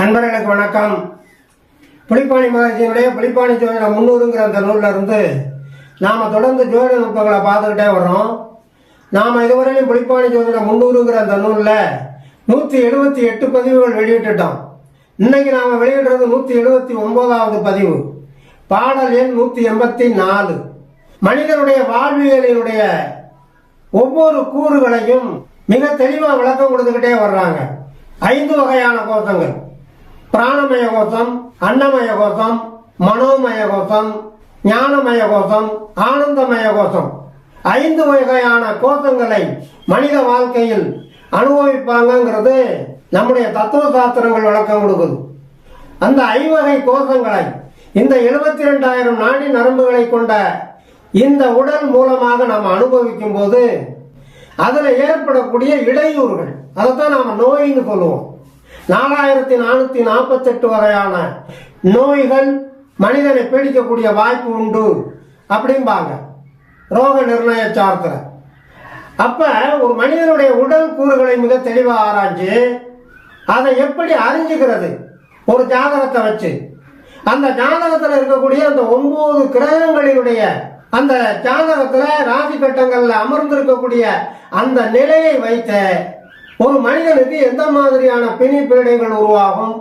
அன்பர்களுக்கு வணக்கம். புலிப்பாணி மகர்ஷியினுடைய புலிப்பாணி ஜோதிடம் 300ங்கிற அந்த நூலில் இருந்து நாம் தொடர்ந்து ஜோதிட நுட்பங்களை பார்த்துக்கிட்டே வர்றோம். நாம் இதுவரையிலும் புலிப்பாணி ஜோதிடம் 300ங்கிற அந்த நூலில் 178 பதிவுகள் வெளியிட்டுட்டோம். இன்னைக்கு நாம் வெளியிடுறது 179வது பதிவு, பாடல் எண் 184. மனிதனுடைய வாழ்வியலினுடைய ஒவ்வொரு கூறுகளையும் மிக தெளிவாக விளக்கம் கொடுத்துக்கிட்டே வர்றாங்க. 5 வகையான கோஷங்கள்: பிராணமய கோஷம், அன்னமய கோஷம், மனோமய கோஷம், ஞானமய கோஷம், ஆனந்தமய கோஷம். 5 வகையான கோஷங்களை மனித வாழ்க்கையில் அனுபவிப்பாங்கிறது நம்முடைய தத்துவ சாஸ்திரங்கள் விளக்கம் கொடுக்குது. அந்த 5 வகை கோஷங்களை இந்த 72,000 நாடி நரம்புகளை கொண்ட இந்த உடல் மூலமாக நாம் அனுபவிக்கும் போது அதுல ஏற்படக்கூடிய இடையூறுகள், அதைத்தான் நாம நோயின்னு சொல்லுவோம். 4448 வகையான நோய்கள் மனிதனை பீடிக்கக்கூடிய வாய்ப்பு உண்டு அப்படிம்பாங்க ரோக நிர்ணய சாஸ்திர. அப்ப ஒரு மனிதனுடைய உடல் கூறுகளை மிக தெளிவாக ஆராய்ச்சி அதை எப்படி அறிஞ்சுக்கிறது, ஒரு ஜாதகத்தை வச்சு அந்த ஜாதகத்தில் இருக்கக்கூடிய அந்த 9 கிரகங்களினுடைய அந்த ஜாதகத்துல ராசி கட்டங்கள்ல அமர்ந்திருக்கக்கூடிய அந்த நிலையை வைத்த ஒரு மனிதனுக்கு எந்த மாதிரியான பிணி பீடைகள் உருவாகும்,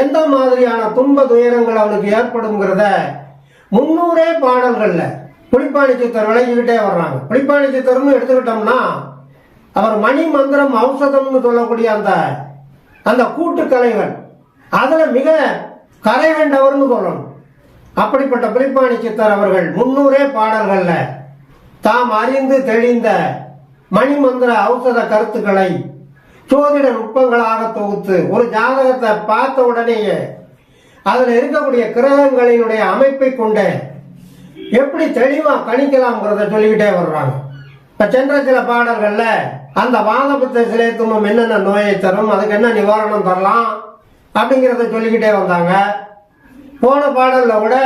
எந்த மாதிரியான துன்ப துயரங்கள் அவனுக்கு ஏற்படும்ங்கிறத 300 பாடல்கள்ல புலிப்பாணி சித்தர் விளக்கிக்கிட்டே வர்றாங்க. புலிப்பாணி சித்தர்னு எடுத்துக்கிட்டோம்னா அவர் மணி மந்திரம் ஔஷதம்னு சொல்லக்கூடிய அந்த கூட்டுக்கலைகள் அதுல மிக கரை கண்டவர்னு சொல்லணும். அப்படிப்பட்ட புலிப்பாணி சித்தர் அவர்கள் 300 பாடல்கள்ல தாம் அறிந்து தெளிந்த மணிமந்திர ஔஷத கருத்துக்களை சோதிட நுட்பங்களாக தொகுத்து ஒரு ஜாதகத்தை பார்த்த உடனேயே அதுல இருக்கக்கூடிய கிரகங்களினுடைய அமைப்பை கொண்டு எப்படி தெளிவா கணிக்கலாம்ங்கிறத சொல்லிக்கிட்டே வர்றாங்க. இப்ப சென்ற சில பாடல்கள்ல அந்த வாதபுத்த சிலை துன்பம் என்னென்ன நோயை தரும், அதுக்கு என்ன நிவாரணம் தரலாம் அப்படிங்கிறத சொல்லிக்கிட்டே வந்தாங்க. போன பாடல்ல கூட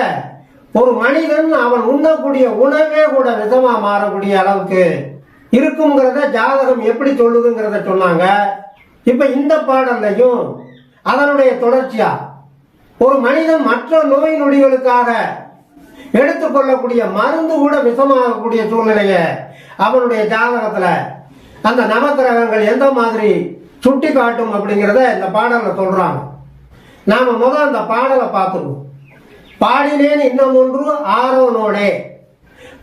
ஒரு மனிதன் அவன் உண்ணக்கூடிய உணவே கூட விஷமா மாறக்கூடிய அளவுக்கு இருக்குங்கிறத ஜாதகம் எப்படி சொல்லுதுங்கிறத சொன்னாங்க. இப்ப இந்த பாடல்லையும் அதனுடைய தொடர்ச்சியா ஒரு மனிதன் மற்ற நோய் நொடிகளுக்காக எடுத்துக்கொள்ளக்கூடிய மருந்து கூட விஷமாகக்கூடிய சூழ்நிலைய அவனுடைய ஜாதகத்துல அந்த நவக்கிரகங்கள் எந்த மாதிரி சுட்டி காட்டும் அப்படிங்கிறத இந்த பாடல்ல சொல்றாங்க. நாம முதல் அந்த பாடலை பார்த்துருவோம். பாடினேன் இன்னும் ஒன்று ஆரோனோடே,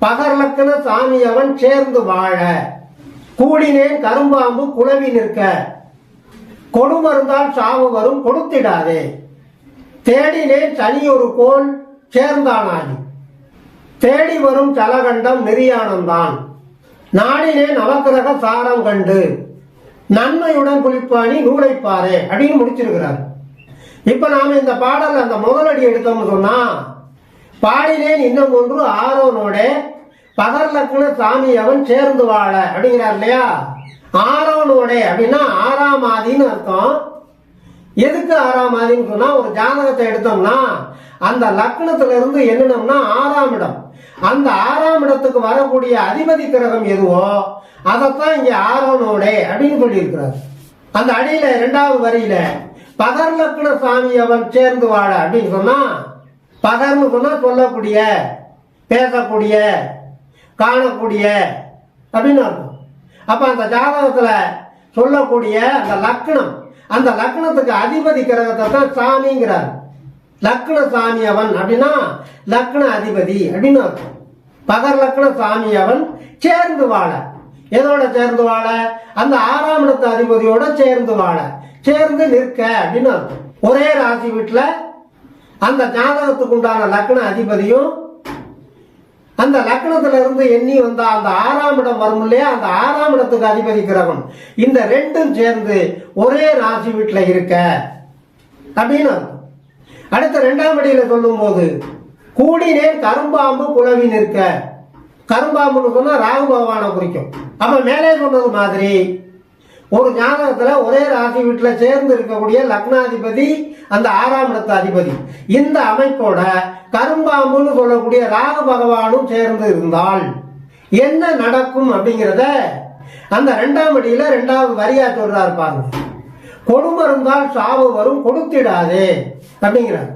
பகர்லக்கண சாமி அவன் சேர்ந்து வாழ, கூடினேன் கரும்பாம்பு குளவி நிற்க, கொடுமருந்தால் சாவு வரும் கொடுத்திடாதே, தேடினேன் சனியொரு கோல் சேர்ந்தானாகி, தேடி வரும் சலகண்டம் நெறியானந்தான், நாடினேன் நவக்கிரக சாரம் கண்டு, நன்மையுடன் புலிப்பாணி நூலைப்பாரே அப்படின்னு முடிச்சிருக்கிறார். இப்ப நாம இந்த பாடல் அந்த முதலடி எடுத்தோம்னு சொன்னா, பாடினேன் இன்னும் ஒன்று ஆரோனோட பகர்லக்கண சாமி அவன் சேர்ந்து வாழ அப்படிங்கிறார் இல்லையா. ஆரோனோட அப்படின்னா 6ஆம் ஆதின்னு அர்த்தம். எதுக்கு 6ஆம் ஆதின்னு சொன்னா, ஒரு ஜாதகத்தை எடுத்தோம்னா அந்த லக்னத்துல இருந்து எண்ணினோம்னா 6ஆம் இடம், அந்த 6ஆம் இடத்துக்கு வரக்கூடிய அதிபதி கிரகம் எதுவோ அதைத்தான் இங்க ஆரோனோட அப்படின்னு சொல்லி இருக்கிறார். அந்த அடியில 2வது வரியில பகர்லக்கண சாமி அவன் சேர்ந்து வாழ அப்படின்னு சொன்னா, பகர்னு சொன்னா சொல்லக்கூடிய, பேசக்கூடிய, காணக்கூடிய அப்படின்னு அர்த்தம். அப்ப அந்த ஜாதகத்துல சொல்லக்கூடிய அந்த லக்னம், அந்த லக்னத்துக்கு அதிபதி கிரகத்தை தான் சாமிங்கிறார். லக்ன சாமி அவன் அப்படின்னா லக்ன அதிபதி அப்படின்னு அர்த்தம். பகர் லக்ன சாமி அவன் சேர்ந்து வாழ, எதோட சேர்ந்து வாழ, அந்த 6ஆம் இடத்து அதிபதியோட சேர்ந்து வாழ, சேர்ந்து நிற்க அப்படின்னு அர்த்தம். ஒரே ராசி வீட்டுல அந்த ஜாதகத்துக்கு உண்டான லக்ன அதிபதியும் அந்த லக்னத்துல இருந்து எண்ணி வந்தா அந்த 6ஆம் இடம் வரும் இல்லையா, அந்த 6ஆம் இடத்துக்கு அதிபதி கிரகம், இந்த 2ம் சேர்ந்து ஒரே ராசி வீட்டுல இருக்க அப்படின்னு அர்த்தம். அடுத்த 2ஆம் அடியில சொல்லும் போது கூடினேன் கரும்பாம்பு குளவி நிற்க, கரும்பாம்புன்னு சொன்னா ராகு பகவானை குறிக்கும். அப்ப மேலே சொன்னது மாதிரி ஒரு ஜாதகத்துல ஒரே ராசி வீட்டுல சேர்ந்து இருக்கக்கூடிய லக்னாதிபதி அந்த 6ஆம் இடத்து அதிபதி, இந்த அமைப்போட கரும்பாம்புன்னு சொல்லக்கூடிய ராகு பகவானும் சேர்ந்து இருந்தால் என்ன நடக்கும் அப்படிங்கிறத அந்த 2ஆம் அடியில 2வது வரியா சொல்றாரு பாருங்க. கொடுமருந்தால் சாவு வரும் கொடுத்திடாதே அப்படிங்கிறார்.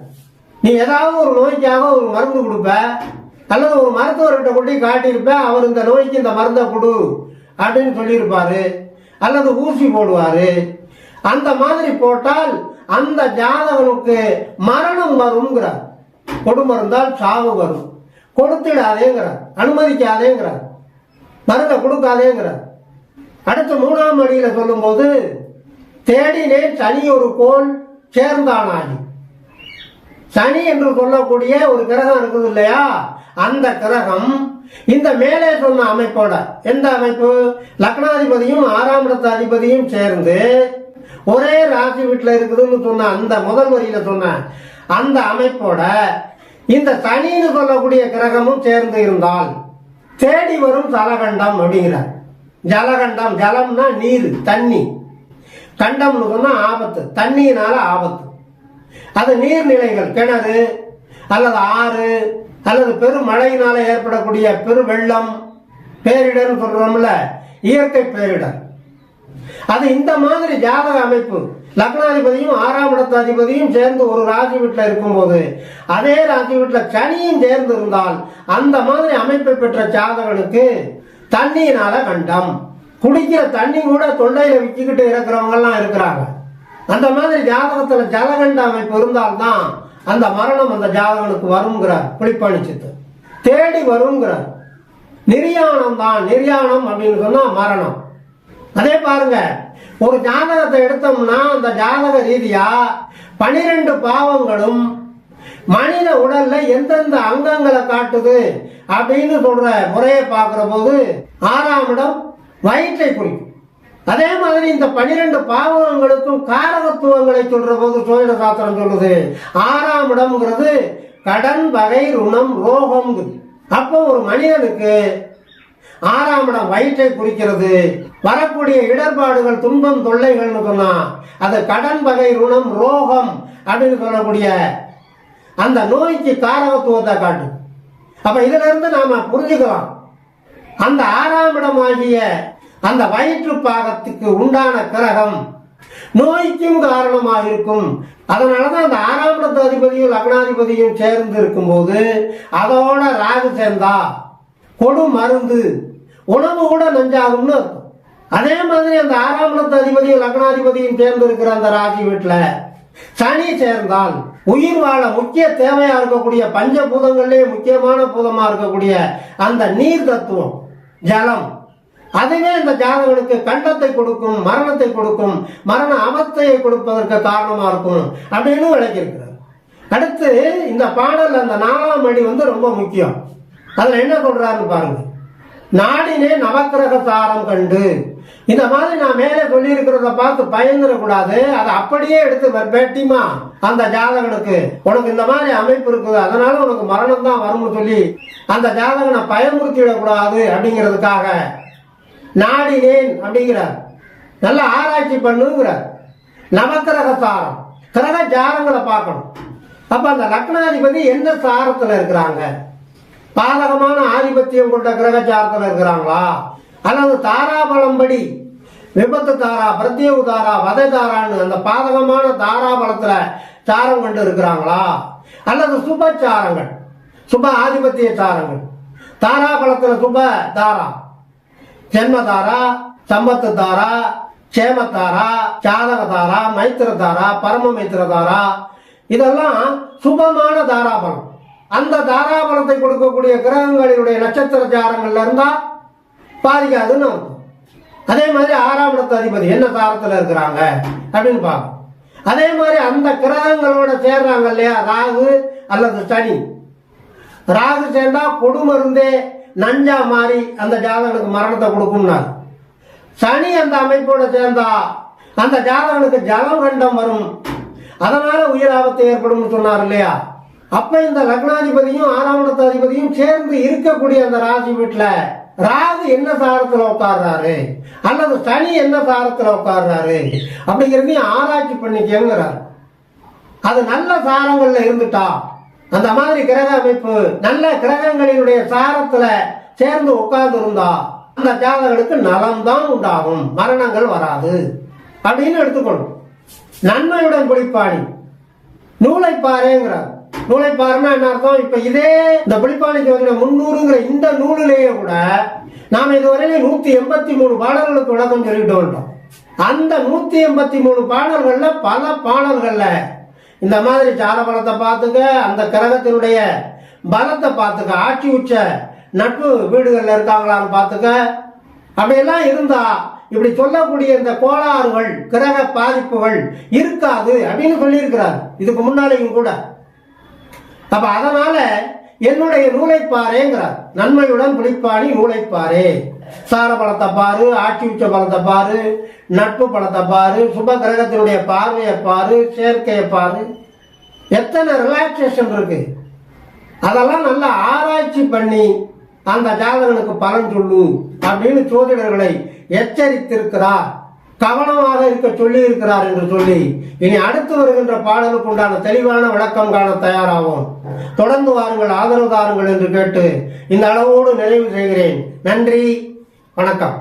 நீ ஏதாவது ஒரு நோய்க்காக ஒரு மருந்து கொடுப்ப, அல்லது ஒரு மருத்துவர்கிட்ட கொண்டு காட்டியிருப்ப, அவர் இந்த நோய்க்கு இந்த மருந்தை கொடு அப்படின்னு சொல்லியிருப்பாரு, அல்லது ஊசி போடுவாரு. அந்த மாதிரி போட்டால் அந்த ஜாதகனுக்கு மரணம் வருங்கிறார். கொடுமருந்தால் சாவு வரும், கொடுத்திடாதேங்கிறார், அனுமதிக்காதேங்கிறார், மருந்தை கொடுக்காதேங்கிறார். அடுத்து 3ஆம் அடியில சொல்லும் போது தேடினேன் சனி ஒரு கோள் சேர்ந்தானாகி. சனி என்று சொல்லக்கூடிய ஒரு கிரகம் இருக்குது இல்லையா, அந்த கிரகம் இந்த மேலே சொன்ன அமைப்போட, எந்த அமைப்பு, லக்னாதிபதியும் 6ஆம் இடத்து அதிபதியும் சேர்ந்து ஒரே ராசி வீட்டில் இருக்குதுன்னு சொன்ன அந்த முதல் வரியில சொன்ன அந்த அமைப்போட இந்த சனின்னு சொல்லக்கூடிய கிரகமும் சேர்ந்து இருந்தால் தேடி வரும் சலகண்டம் அப்படிங்கிறார். ஜலகண்டம், ஜலம்னா நீர், தண்ணி, கண்டம்னு சொன்னா ஆபத்து, தண்ணியினால ஆபத்து. அது நீர்நிலைகள், கிணறு அல்லது ஆறு அல்லது பெருமழையினால ஏற்படக்கூடிய பெரு வெள்ளம், பேரிடர் சொல்றோம்ல, இயற்கை பேரிடர். அது இந்த மாதிரி ஜாதக அமைப்பு லக்னாதிபதியும் 6ஆம் இடத்து அதிபதியும் சேர்ந்து ஒரு ராசி வீட்டில் இருக்கும்போது அதே ராசி வீட்டில் சனியும் சேர்ந்து இருந்தால் அந்த மாதிரி அமைப்பை பெற்ற ஜாதகனுக்கு தண்ணியினால கண்டம். குடிக்கிற தண்ணி கூட தொண்டையில விச்சுக்கிட்டு இருக்கிறவங்க எல்லாம் இருக்கிறாங்க. அந்த மாதிரி ஜாதகத்துல ஜலகண்ட அமைப்பு இருந்தால்தான் அந்த மரணம் அந்த ஜாதகனுக்கு வருங்கிறார் புலிப்பாணி சித்து. தேடி வருங்கிறார். நிர்யாணம் தான், நிர்யாணம் அப்படின்னு சொன்னா மரணம். அதே பாருங்க, ஒரு ஜாதகத்தை எடுத்தோம்னா அந்த ஜாதக ரீதியா 12 பாவங்களும் மனித உடல்ல எந்தெந்த அங்கங்களை காட்டுது அப்படின்னு சொல்ற முறையை பார்க்கிற போது 6ஆம் இடம் வயிற்றை குறிக்கும். அதே மாதிரி இந்த 12 பாவங்களுக்கும் காரகத்துவங்களை சொல்ற போது சோழ சாஸ்திரம் சொல்லுது 6ஆம் இடம்ங்கிறது கடன், வகை, ருணம், ரோகம். அப்போ ஒரு மனிதனுக்கு 6ஆம் இடம் வயிற்றை குறிக்கிறது. வரக்கூடிய இடர்பாடுகள், துன்பம், தொல்லைகள்னு சொன்னா அது கடன், வகை, ருணம், ரோகம் அப்படின்னு சொல்லக்கூடிய அந்த நோய்க்கு காரகத்துவத்தை காட்டும். அப்ப இதுல இருந்து நாம புரிஞ்சுக்கலாம், அந்த 6ஆம் இடம் ஆகிய அந்த வயிற்று பாகத்துக்கு உண்டான கிரகம் நோய்க்கும் காரணமாக இருக்கும். அதனாலதான் அந்த 6ஆம் இடத்து அதிபதியும் லக்னாதிபதியும் சேர்ந்து இருக்கும் போது அதோட ராகு சேர்ந்தா கொடு மருந்து, உணவு கூட நஞ்சாகும்னு அர்த்தம். அதே மாதிரி அந்த 6ஆம் இடத்து அதிபதியும் லக்னாதிபதியும் சேர்ந்து இருக்கிற அந்த ராசி வீட்டுல சனி சேர்ந்தால் உயிர் வாழ முக்கிய தேவையா இருக்கக்கூடிய பஞ்சபூதங்களிலே முக்கியமான பூதமா இருக்கக்கூடிய அந்த நீர் தத்துவம், ஜலம், அதுவே இந்த ஜாதகனுக்கு கண்டத்தை கொடுக்கும், மரணத்தை கொடுக்கும், மரண அவஸ்தையை கொடுப்பதற்கு காரணமா இருக்கும் அப்படின்னு விளக்கியிருக்கிறார். அடுத்து இந்த பாடல் அந்த 4ஆம் அடி ரொம்ப முக்கியம். அதுல என்ன சொல்றாருன்னு பாருங்க. நாடினே நவக்கிரக சாரம் கண்டு, இந்த மாதிரி நான் மேலே சொல்லி இருக்கிறத பார்த்து பயந்துடக்கூடாது. அதை அப்படியே எடுத்து வெட்டிமா அந்த ஜாதகனுக்கு உனக்கு இந்த மாதிரி அமைப்பு இருக்குது, அதனால உனக்கு மரணம் தான் வரும்னு சொல்லி அந்த ஜாதகனை பயமுறுத்திடக்கூடாது அப்படிங்கிறதுக்காக நாடினேன் அப்படிங்கிறார். நல்ல ஆராய்ச்சி பண்ணுங்கிறார். நவக்கிரக சாரம், கிரக ஜாரங்களை பார்க்கணும். அப்ப அந்த லக்னாதிபதி என்ன சாரத்துல இருக்கிறாங்க, பாதகமான ஆதிபத்தியம் கொண்ட கிரகச்சாரத்தில் இருக்கிறாங்களா, அல்லது தாராபலம்படி விபத்து தாரா, பிரத்யேக தாரா, வதை தாரான்னு அந்த பாதகமான தாராபலத்துல சாரம் கொண்டு இருக்கிறாங்களா, அல்லது சுபச்சாரங்கள், சுப ஆதிபத்திய சாரங்கள், தாராபலத்துல சுப தாரா, ஜென்மதாரா, சம்பத்து தாரா, சேமத்தாரா, ஜாதக தாரா, மைத்திர தாரா, பரம மைத்திர தாரா, இதெல்லாம் சுபமான தாராபலம். அந்த தாராபலத்தை கொடுக்கக்கூடிய கிரகங்களினுடைய நட்சத்திர சாரங்கள்ல இருந்தா பாதிக்காதுன்னு அர்த்தம். அதே மாதிரி 6ஆம் இடத்து அதிபதி என்ன சாரத்துல இருக்கிறாங்க அப்படின்னு பார்க்கணும். அதே மாதிரி அந்த கிரகங்களோட சேர்றாங்க இல்லையா, ராகு அல்லது சனி. ராகு சேர்ந்தா கொடுமருந்தே நஞ்சா மாறி அந்த ஜாதகனுக்கு மரணத்தை கொடுக்கும்னார். சனி அந்த அமைப்போட சேர்ந்தா அந்த ஜாதகனுக்கு ஜலம் கண்டம் வரும், அதனால உயிர் ஆபத்து ஏற்படும் சொன்னார் இல்லையா. அப்ப இந்த லக்னாதிபதியும் 6ஆம் இடத்து அதிபதியும் சேர்ந்து இருக்கக்கூடிய அந்த ராசி வீட்டுல ராகு என்ன சாரத்துல உட்கார்றாரு அல்லது சனி என்ன சாரத்துல உட்கார்றாரு அப்படிங்கிறதையும் ஆராய்ச்சி பண்ணிக்கிறார். அது நல்ல சாரங்கள்ல இருந்துட்டா, அந்த மாதிரி கிரக அமைப்பு நல்ல கிரகங்களினுடைய சாரத்துல சேர்ந்து உட்கார்ந்து இருந்தா அந்த ஜாதகனுக்கு நலம்தான் உண்டாகும், மரணங்கள் வராது அப்படின்னு எடுத்துக்கணும். நன்மையுடன் புலிப்பாணி நூலை பாருங்கிறார். நூலை பாருன்னா என்ன அர்த்தம்? இப்ப இதே இந்த புலிப்பாணி ஜோதிடம் 300ங்கிற இந்த நூலிலேயே கூட நாம இதுவரையில 183 பாடல்களுக்கு விளக்கம் சொல்லிட்டு வந்தோம். அந்த 183 பாடல்கள்ல பல பாடல்கள்ல இந்த மாதிரி ஜால பலத்தை பார்த்துக்க, அந்த கிரகத்தினுடைய பலத்தை பார்த்துக்க, ஆட்சி உச்ச நட்பு வீடுகள்ல இருக்காங்களான்னு பார்த்துக்க, அப்படியெல்லாம் இருந்தா இப்படி சொல்லக்கூடிய இந்த கோளாறுகள் கிரக பாதிப்புகள் இருக்காது அப்படின்னு சொல்லியிருக்கிறார் இதுக்கு முன்னாலேயும் கூட. அப்ப அதனால என்னுடைய நூலை பாருங்கிறார். நன்மையுடன் புலிப்பாணி நூலை பாரு. சார பலத்தை பாரு, ஆட்சி உச்ச பலத்தை பாரு, நட்பு பலத்தை பாரு, சுப கிரகத்தினுடைய பார்வையை பாரு, சேர்க்கையை பாரு. எத்தனை ரிலாக்ஸேஷன் இருக்கு. அதெல்லாம் நல்லா ஆராய்ச்சி பண்ணி அந்த ஜாதகனுக்கு பலன் சொல்லு அப்படின்னு ஜோதிடர்களை எச்சரித்திருக்கிறார், கவனமாக இருக்க சொல்லி இருக்கிறார் என்று சொல்லி இனி அடுத்து வருகின்ற பாடலுக்கு உண்டான தெளிவான விளக்கம் காண தயாராகும். தொடர்ந்து வாருங்கள், ஆதரவு தாருங்கள் என்று கேட்டு இந்த அளவோடு நிறைவு செய்கிறேன். நன்றி, வணக்கம்.